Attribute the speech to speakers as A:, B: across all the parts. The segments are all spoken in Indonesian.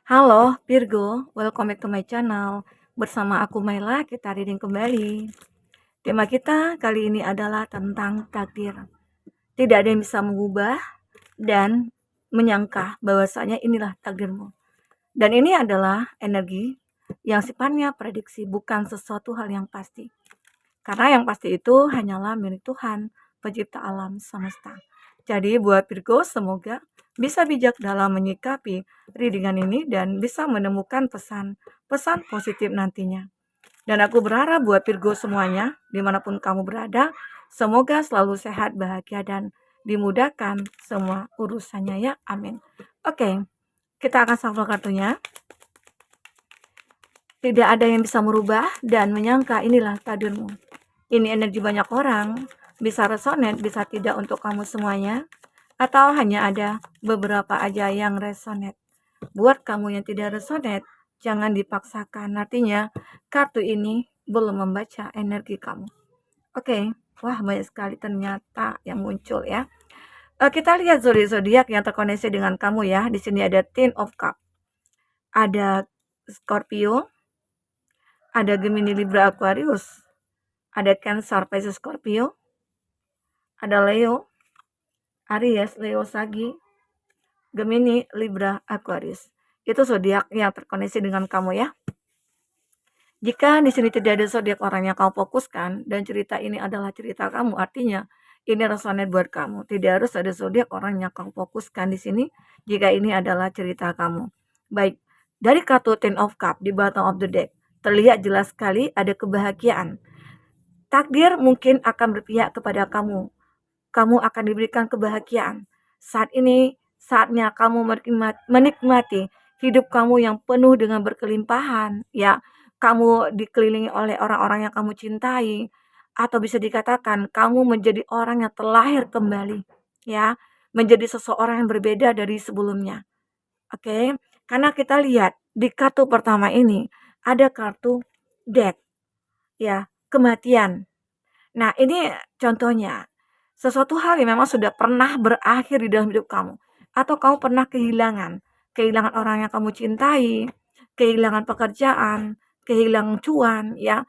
A: Halo Virgo, welcome back to my channel. Bersama aku Maila, kita reading kembali. Tema kita kali ini adalah tentang takdir. Tidak ada yang bisa mengubah dan menyangka bahwasanya inilah takdirmu. Dan ini adalah energi yang sifatnya prediksi, bukan sesuatu hal yang pasti. Karena yang pasti itu hanyalah milik Tuhan, pencipta alam semesta. Jadi buat Virgo, semoga bisa bijak dalam menyikapi readingan ini dan bisa menemukan pesan-pesan positif nantinya. Dan aku berharap buat Virgo semuanya, dimanapun kamu berada, semoga selalu sehat, bahagia, dan dimudahkan semua urusannya ya. Amin. Oke, kita akan shuffle kartunya. Tidak ada yang bisa merubah dan menyangka inilah takdirmu. Ini energi banyak orang, bisa resonate, bisa tidak untuk kamu semuanya, atau hanya ada beberapa aja yang resonate. Buat kamu yang tidak resonate, jangan dipaksakan. Artinya, kartu ini belum membaca energi kamu. Oke, wah banyak sekali ternyata yang muncul ya. Kita lihat zodiak yang terkoneksi dengan kamu ya. Di sini ada Ten of Cup, ada Scorpio, ada Gemini, Libra, Aquarius, ada Cancer, Pisces, Scorpio, ada Leo, Aries, Leo, Sagi, Gemini, Libra, Aquarius. Itu zodiak yang terkoneksi dengan kamu ya. Jika di sini tidak ada zodiak orang yang kamu fokuskan dan cerita ini adalah cerita kamu, artinya ini resonate buat kamu. Tidak harus ada zodiak orang yang kamu fokuskan di sini jika ini adalah cerita kamu. Baik, dari kartu Ten of Cup di bottom of the deck, terlihat jelas sekali ada kebahagiaan. Takdir mungkin akan berpihak kepada kamu. Kamu akan diberikan kebahagiaan. Saat ini saatnya kamu menikmati hidup kamu yang penuh dengan berkelimpahan, ya. Kamu dikelilingi oleh orang-orang yang kamu cintai, atau bisa dikatakan kamu menjadi orang yang terlahir kembali, ya. Menjadi seseorang yang berbeda dari sebelumnya. Oke, karena kita lihat di kartu pertama ini ada kartu death, ya, kematian. Nah, ini contohnya, sesuatu hal yang memang sudah pernah berakhir di dalam hidup kamu, atau kamu pernah kehilangan orang yang kamu cintai, kehilangan pekerjaan, kehilangan cuan, ya.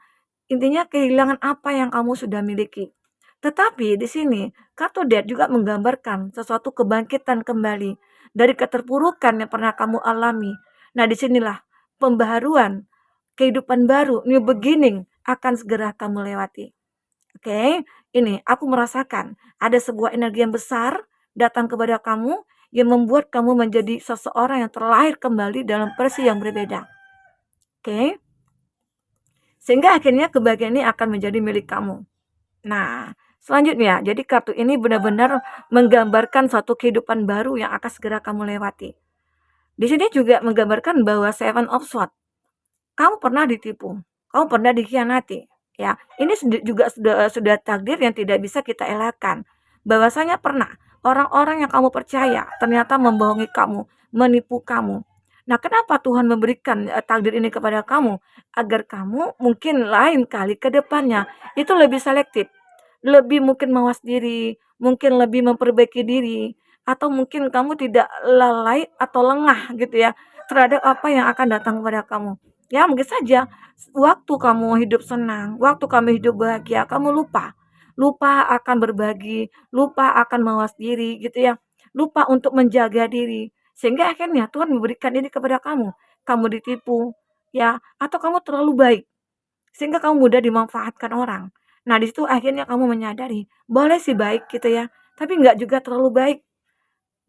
A: Intinya kehilangan apa yang kamu sudah miliki. Tetapi di sini, kartu Death juga menggambarkan sesuatu kebangkitan kembali dari keterpurukan yang pernah kamu alami. Nah, disinilah pembaharuan, kehidupan baru, new beginning akan segera kamu lewati. Oke, ini aku merasakan ada sebuah energi yang besar datang kepada kamu yang membuat kamu menjadi seseorang yang terlahir kembali dalam versi yang berbeda. Oke, sehingga akhirnya kebahagiaan ini akan menjadi milik kamu. Nah, selanjutnya, jadi kartu ini benar-benar menggambarkan suatu kehidupan baru yang akan segera kamu lewati. Di sini juga menggambarkan bahwa Seven of Swords, kamu pernah ditipu, kamu pernah dikhianati, ya. Ini juga sudah takdir yang tidak bisa kita elakkan. Bahwasanya pernah orang-orang yang kamu percaya ternyata membohongi kamu, menipu kamu. Nah, kenapa Tuhan memberikan takdir ini kepada kamu? Agar kamu mungkin lain kali ke depannya itu lebih selektif, lebih mungkin mawas diri, mungkin lebih memperbaiki diri, atau mungkin kamu tidak lalai atau lengah gitu ya terhadap apa yang akan datang kepada kamu. Ya, mungkin saja waktu kamu hidup senang, waktu kamu hidup bahagia, kamu lupa. Lupa akan berbagi, lupa akan mawas diri gitu ya. Lupa untuk menjaga diri. Sehingga akhirnya Tuhan memberikan ini kepada kamu. Kamu ditipu, ya, atau kamu terlalu baik sehingga kamu mudah dimanfaatkan orang. Nah, di situ akhirnya kamu menyadari, boleh sih baik gitu ya, tapi nggak juga terlalu baik.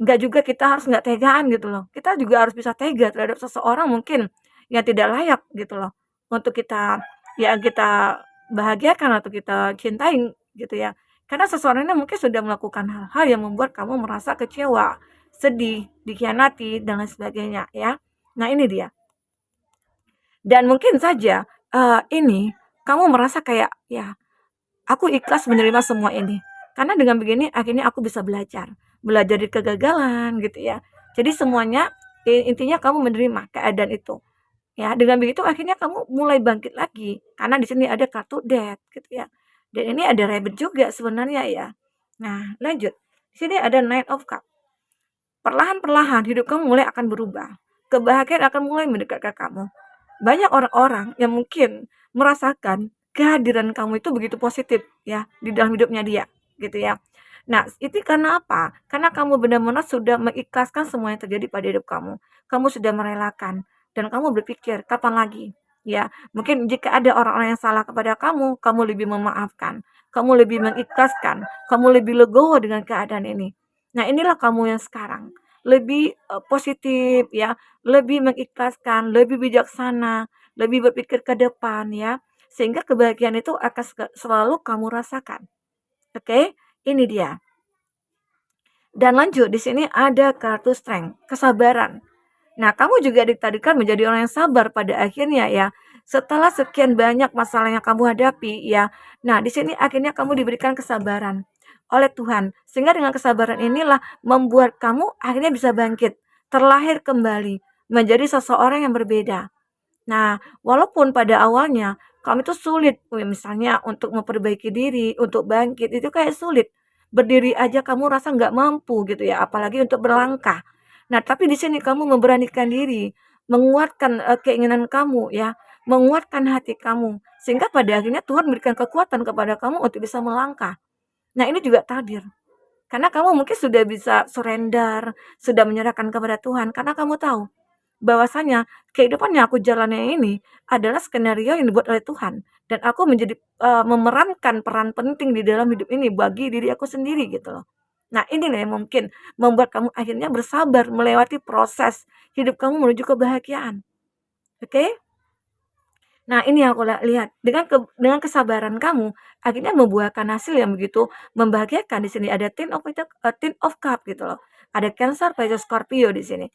A: Nggak juga kita harus nggak tegaan gitu loh. Kita juga harus bisa tega terhadap seseorang mungkin yang tidak layak gitu loh. Untuk kita ya kita bahagiakan atau kita cintai gitu ya. Karena seseorang ini mungkin sudah melakukan hal-hal yang membuat kamu merasa kecewa, sedih, dikhianati dan lain sebagainya ya. Nah, ini dia. Dan mungkin saja ini kamu merasa kayak ya aku ikhlas menerima semua ini. Karena dengan begini akhirnya aku bisa belajar. Belajar dari kegagalan gitu ya. Jadi semuanya intinya kamu menerima keadaan itu. Ya, dengan begitu akhirnya kamu mulai bangkit lagi. Karena di sini ada kartu death gitu ya. Dan ini ada rabbit juga sebenarnya ya. Nah, lanjut. Di sini ada Knight of Cup. Perlahan-perlahan hidup kamu mulai akan berubah. kebahagiaan akan mulai mendekat ke kamu. Banyak orang-orang yang mungkin merasakan kehadiran kamu itu begitu positif ya di dalam hidupnya dia, gitu ya. Nah, itu karena apa? Karena kamu benar-benar sudah mengikhlaskan semua yang terjadi pada hidup kamu. Kamu sudah merelakan dan kamu berpikir, kapan lagi? Ya, mungkin jika ada orang-orang yang salah kepada kamu lebih memaafkan, kamu lebih mengikhlaskan, kamu lebih legowo dengan keadaan ini. Nah, inilah kamu yang sekarang lebih positif ya, lebih mengikhlaskan, lebih bijaksana, lebih berpikir ke depan ya, sehingga kebahagiaan itu akan selalu kamu rasakan. Oke, ini dia. Dan lanjut, di sini ada kartu strength, kesabaran. Nah, kamu juga ditakdirkan menjadi orang yang sabar pada akhirnya ya. Setelah sekian banyak masalah yang kamu hadapi ya. Nah, di sini akhirnya kamu diberikan kesabaran oleh Tuhan. Sehingga dengan kesabaran inilah membuat kamu akhirnya bisa bangkit, terlahir kembali menjadi seseorang yang berbeda. Nah, walaupun pada awalnya kamu itu sulit, misalnya untuk memperbaiki diri, untuk bangkit, itu kayak sulit. Berdiri aja kamu rasa nggak mampu gitu ya, apalagi untuk berlangkah. Nah, tapi di sini kamu memberanikan diri, menguatkan keinginan kamu ya, menguatkan hati kamu. Sehingga pada akhirnya Tuhan memberikan kekuatan kepada kamu untuk bisa melangkah. Nah, ini juga takdir. Karena kamu mungkin sudah bisa surrender, sudah menyerahkan kepada Tuhan, karena kamu tahu bahwasanya kehidupan yang aku jalani ini adalah skenario yang dibuat oleh Tuhan dan aku menjadi memerankan peran penting di dalam hidup ini bagi diri aku sendiri gitu loh. Nah, ini nih yang mungkin membuat kamu akhirnya bersabar melewati proses hidup kamu menuju kebahagiaan. Oke? Nah, ini yang aku lihat dengan kesabaran kamu akhirnya membuahkan hasil yang begitu membahagiakan. Di sini ada Ten of Cup gitu loh. Ada Cancer, Pisces, Scorpio di sini.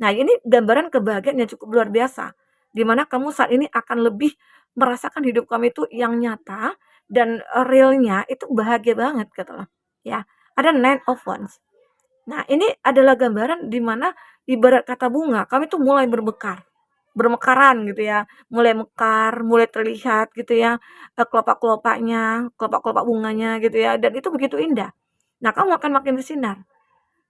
A: Nah, ini gambaran kebahagiaan yang cukup luar biasa. Di mana kamu saat ini akan lebih merasakan hidup kamu itu yang nyata dan realnya itu bahagia banget gitu loh. Ya, ada Nine of Wands. Nah, ini adalah gambaran di mana ibarat kata bunga, kami tuh mulai bermekaran gitu ya, mulai mekar, mulai terlihat gitu ya, kelopak-kelopaknya, kelopak-kelopak bunganya gitu ya, dan itu begitu indah. Nah, kamu akan makin bersinar.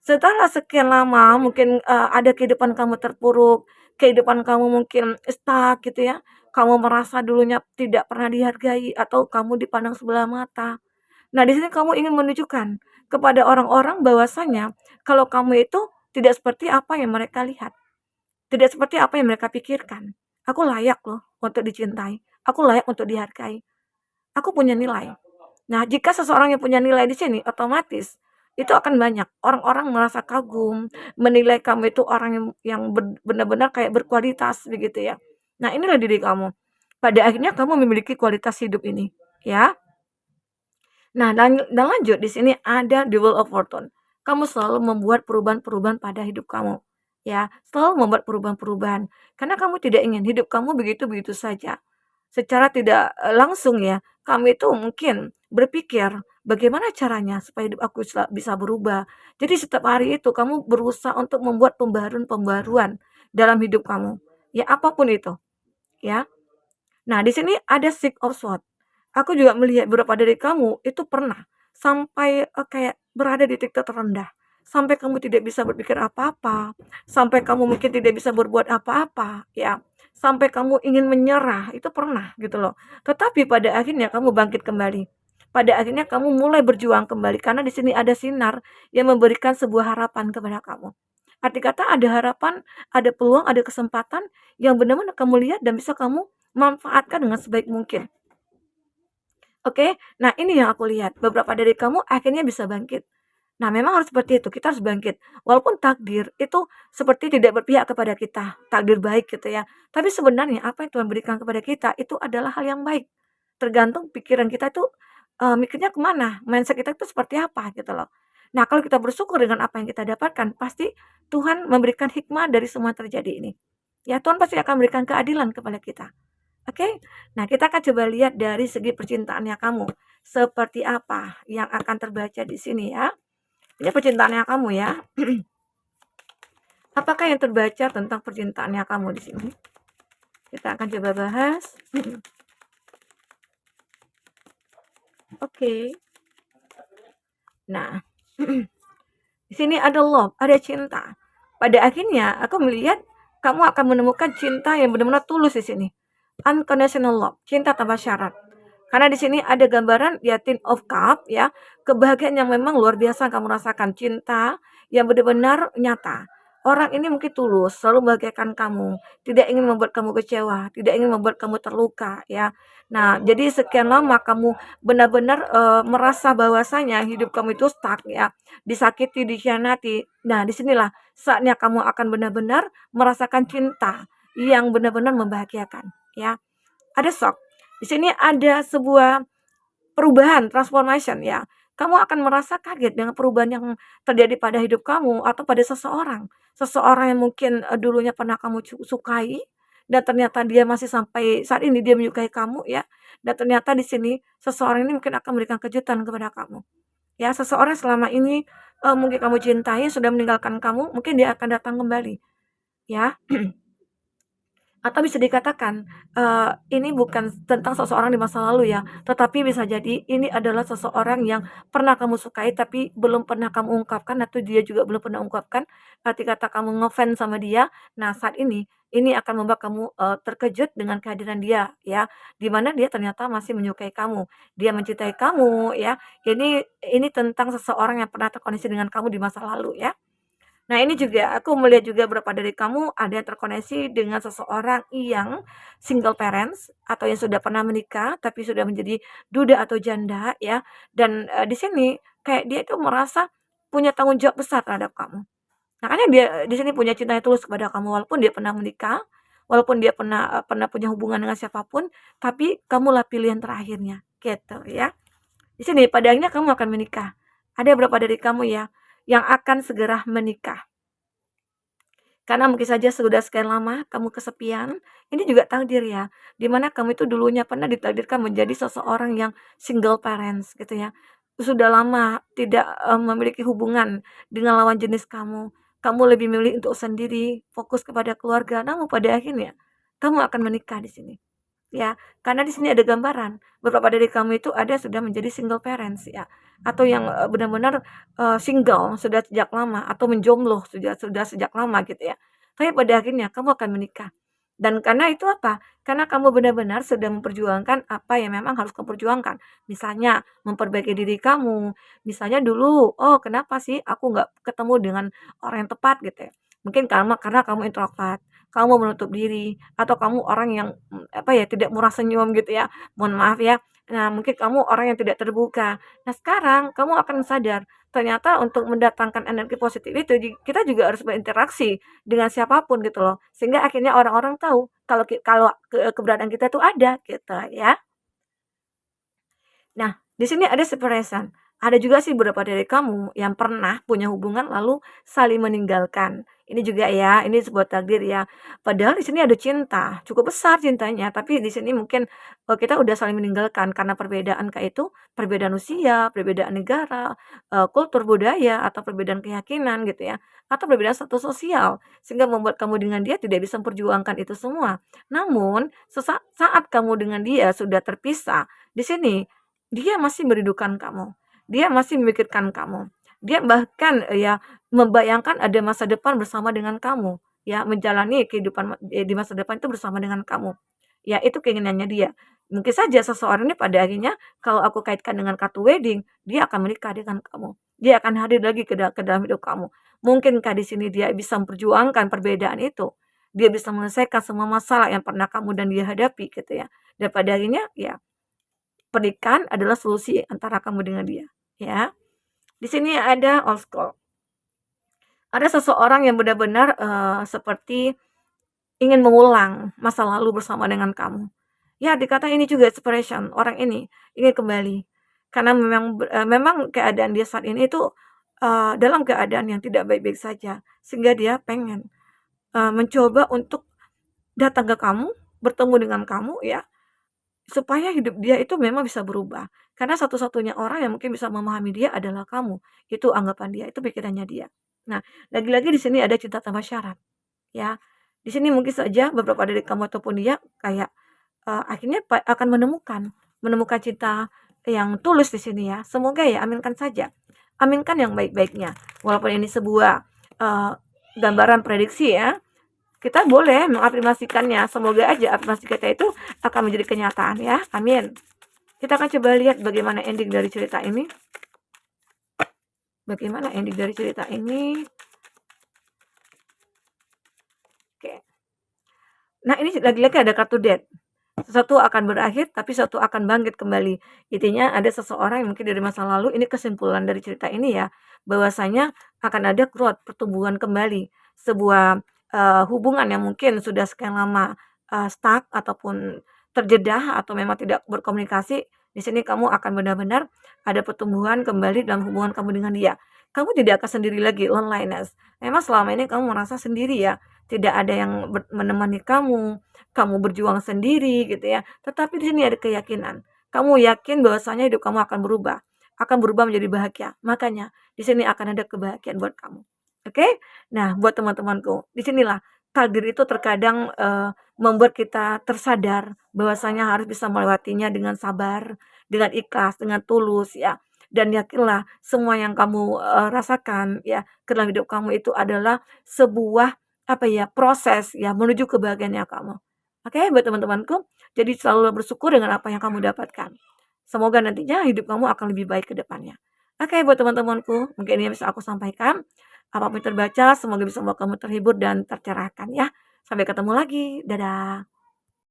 A: Setelah sekian lama mungkin, ada kehidupan kamu terpuruk, kehidupan kamu mungkin stuck gitu ya, kamu merasa dulunya tidak pernah dihargai atau kamu dipandang sebelah mata. Nah, di sini kamu ingin menunjukkan kepada orang-orang bahwasanya kalau kamu itu tidak seperti apa yang mereka lihat, tidak seperti apa yang mereka pikirkan. Aku layak loh untuk dicintai, aku layak untuk dihargai, aku punya nilai. Nah, jika seseorang yang punya nilai di sini, otomatis itu akan banyak orang-orang merasa kagum, menilai kamu itu orang yang benar-benar kayak berkualitas begitu ya. Nah, inilah diri kamu. Pada akhirnya kamu memiliki kualitas hidup ini, ya. Nah, dan lanjut di sini ada the Wheel of Fortune. Kamu selalu membuat perubahan-perubahan pada hidup kamu. Ya, selalu membuat perubahan-perubahan. Karena kamu tidak ingin hidup kamu begitu-begitu saja. Secara tidak langsung ya, kamu itu mungkin berpikir bagaimana caranya supaya hidup aku bisa berubah. Jadi setiap hari itu kamu berusaha untuk membuat pembaruan-pembaruan dalam hidup kamu. Ya, apapun itu, ya. Nah, di sini ada Six of Swords. Aku juga melihat beberapa dari kamu itu pernah sampai, kayak berada di titik terendah, sampai kamu tidak bisa berpikir apa-apa, sampai kamu mungkin tidak bisa berbuat apa-apa, ya, sampai kamu ingin menyerah, itu pernah gitu loh. Tetapi pada akhirnya kamu bangkit kembali. Pada akhirnya kamu mulai berjuang kembali karena di sini ada sinar yang memberikan sebuah harapan kepada kamu. Arti kata ada harapan, ada peluang, ada kesempatan yang benar-benar kamu lihat dan bisa kamu manfaatkan dengan sebaik mungkin. Oke, nah ini yang aku lihat, beberapa dari kamu akhirnya bisa bangkit. Nah, memang harus seperti itu, kita harus bangkit. Walaupun takdir itu seperti tidak berpihak kepada kita, takdir baik gitu ya. Tapi sebenarnya apa yang Tuhan berikan kepada kita itu adalah hal yang baik. Tergantung pikiran kita itu mikirnya kemana, mindset kita itu seperti apa gitu loh. Nah, kalau kita bersyukur dengan apa yang kita dapatkan, pasti Tuhan memberikan hikmah dari semua terjadi ini. Ya, Tuhan pasti akan memberikan keadilan kepada kita. Oke, nah kita akan coba lihat dari segi percintaannya kamu. Seperti apa yang akan terbaca di sini ya. Ini percintaannya kamu ya. Apakah yang terbaca tentang percintaannya kamu di sini? Kita akan coba bahas. Oke. Nah, di sini ada love, ada cinta. Pada akhirnya aku melihat kamu akan menemukan cinta yang benar-benar tulus di sini. Unconditional love, cinta tanpa syarat. Karena di sini ada gambaran ya Ten of Cup ya, kebahagiaan yang memang luar biasa kamu rasakan, cinta yang benar-benar nyata. Orang ini mungkin tulus, selalu membahagiakan kamu, tidak ingin membuat kamu kecewa, tidak ingin membuat kamu terluka ya. Nah, jadi sekian lama kamu benar-benar merasa bahwasanya hidup kamu itu stuck ya, disakiti, dikhianati. Nah, disinilah saatnya kamu akan benar-benar merasakan cinta yang benar-benar membahagiakan ya. Ada shock. Di sini ada sebuah perubahan, transformation ya. Kamu akan merasa kaget dengan perubahan yang terjadi pada hidup kamu atau pada seseorang. Seseorang yang mungkin dulunya pernah kamu sukai dan ternyata dia masih sampai saat ini dia menyukai kamu ya. Dan ternyata di sini seseorang ini mungkin akan memberikan kejutan kepada kamu. Ya, seseorang selama ini mungkin kamu cintai sudah meninggalkan kamu, mungkin dia akan datang kembali ya. Atau bisa dikatakan, ini bukan tentang seseorang di masa lalu ya, tetapi bisa jadi ini adalah seseorang yang pernah kamu sukai tapi belum pernah kamu ungkapkan atau dia juga belum pernah ungkapkan, ketika kamu ngefans sama dia. Nah, saat ini akan membuat kamu, terkejut dengan kehadiran dia ya, di mana dia ternyata masih menyukai kamu, dia mencintai kamu ya. Ini tentang seseorang yang pernah terkoneksi dengan kamu di masa lalu ya. Nah, ini juga aku melihat juga beberapa dari kamu ada yang terkoneksi dengan seseorang yang single parents atau yang sudah pernah menikah tapi sudah menjadi duda atau janda ya. Dan, di sini kayak dia itu merasa punya tanggung jawab besar terhadap kamu. Makanya dia di sini punya cinta yang tulus kepada kamu walaupun dia pernah menikah, walaupun dia pernah punya hubungan dengan siapapun, tapi kamulah pilihan terakhirnya, gitu ya. Di sini pada akhirnya kamu akan menikah. Ada beberapa dari kamu ya yang akan segera menikah. Karena mungkin saja sudah sekian lama kamu kesepian, ini juga takdir ya, di mana kamu itu dulunya pernah ditakdirkan menjadi seseorang yang single parents gitu ya. Sudah lama tidak, memiliki hubungan dengan lawan jenis kamu lebih memilih untuk sendiri, fokus kepada keluarga, namun pada akhirnya kamu akan menikah di sini. Ya, karena di sini ada gambaran, beberapa dari kamu itu ada sudah menjadi single parents ya, atau yang, benar-benar, single sudah sejak lama atau menjomblo sudah sejak lama gitu ya. Tapi pada akhirnya kamu akan menikah. Dan karena itu apa? Karena kamu benar-benar sedang memperjuangkan apa yang memang harus kamu perjuangkan. Misalnya memperbaiki diri kamu, misalnya dulu, "Oh kenapa sih aku nggak ketemu dengan orang yang tepat?" Gitu ya. Mungkin karena kamu introvert, kamu menutup diri, atau kamu orang yang, apa ya, tidak murah senyum gitu ya, mohon maaf ya. Nah, mungkin kamu orang yang tidak terbuka. Nah, sekarang kamu akan sadar, ternyata untuk mendatangkan energi positif itu kita juga harus berinteraksi dengan siapapun gitu loh. Sehingga akhirnya orang-orang tahu kalau keberadaan kita itu ada gitu ya. Nah, di sini ada separation. Ada juga sih beberapa dari kamu yang pernah punya hubungan lalu saling meninggalkan. Ini juga ya, ini sebuah takdir ya. Padahal di sini ada cinta, cukup besar cintanya, tapi di sini mungkin kita udah saling meninggalkan karena perbedaan kayak itu, perbedaan usia, perbedaan negara, kultur budaya atau perbedaan keyakinan gitu ya, atau perbedaan status sosial sehingga membuat kamu dengan dia tidak bisa memperjuangkan itu semua. Namun, saat kamu dengan dia sudah terpisah, di sini dia masih merindukan kamu, dia masih memikirkan kamu, dia bahkan, ya membayangkan ada masa depan bersama dengan kamu, ya menjalani kehidupan di masa depan itu bersama dengan kamu. Ya itu keinginannya dia. Mungkin saja seseorang ini pada akhirnya kalau aku kaitkan dengan kartu wedding, dia akan menikah dengan kamu. Dia akan hadir lagi ke dalam hidup kamu. Mungkinkah di sini dia bisa memperjuangkan perbedaan itu? Dia bisa menyelesaikan semua masalah yang pernah kamu dan dia hadapi gitu ya. Dan pada akhirnya ya pernikahan adalah solusi antara kamu dengan dia, ya. Di sini ada old school. Ada seseorang yang benar-benar, seperti ingin mengulang masa lalu bersama dengan kamu. Ya, dikata ini juga expression, orang ini ingin kembali. Karena memang keadaan dia saat ini itu, dalam keadaan yang tidak baik-baik saja, sehingga dia pengen, mencoba untuk datang ke kamu, bertemu dengan kamu ya, supaya hidup dia itu memang bisa berubah. Karena satu-satunya orang yang mungkin bisa memahami dia adalah kamu. Itu anggapan dia, itu pikirannya dia. Nah, lagi-lagi di sini ada cinta tanpa syarat, ya. Di sini mungkin saja beberapa dari kamu ataupun dia kayak, akhirnya akan menemukan cinta yang tulus di sini ya. Semoga ya, aminkan saja. Aminkan yang baik-baiknya. Walaupun ini sebuah, gambaran prediksi ya, kita boleh mengafirmasikannya. Semoga aja afirmasi kita itu akan menjadi kenyataan ya. Amin. Kita akan coba lihat bagaimana ending dari cerita ini. Bagaimana ending dari cerita ini? Oke. Nah, ini lagi-lagi ada kartu death. Sesuatu akan berakhir, tapi sesuatu akan bangkit kembali. Intinya ada seseorang yang mungkin dari masa lalu, ini kesimpulan dari cerita ini ya, bahwasanya akan ada growth, pertumbuhan kembali. Sebuah hubungan yang mungkin sudah sekian lama stuck ataupun terjedah atau memang tidak berkomunikasi, di sini kamu akan benar-benar ada pertumbuhan kembali dalam hubungan kamu dengan dia. Kamu tidak akan sendiri lagi, loneliness. Memang selama ini kamu merasa sendiri ya, tidak ada yang menemani kamu, kamu berjuang sendiri gitu ya. Tetapi di sini ada keyakinan. Kamu yakin bahwasanya hidup kamu akan berubah menjadi bahagia. Makanya di sini akan ada kebahagiaan buat kamu. Oke? Nah, buat teman-temanku, di sinilah takdir itu terkadang membuat kita tersadar bahwasanya harus bisa melewatinya dengan sabar, dengan ikhlas, dengan tulus ya. Dan yakinlah semua yang kamu rasakan ya ke dalam hidup kamu itu adalah sebuah apa ya proses ya menuju kebahagiaannya kamu. Oke, buat teman-temanku, jadi selalu bersyukur dengan apa yang kamu dapatkan. Semoga nantinya hidup kamu akan lebih baik ke depannya. Oke, buat teman-temanku, mungkin ini yang bisa aku sampaikan. Apapun yang terbaca, semoga bisa membuat kamu terhibur dan tercerahkan ya. Sampai ketemu lagi. Dadah.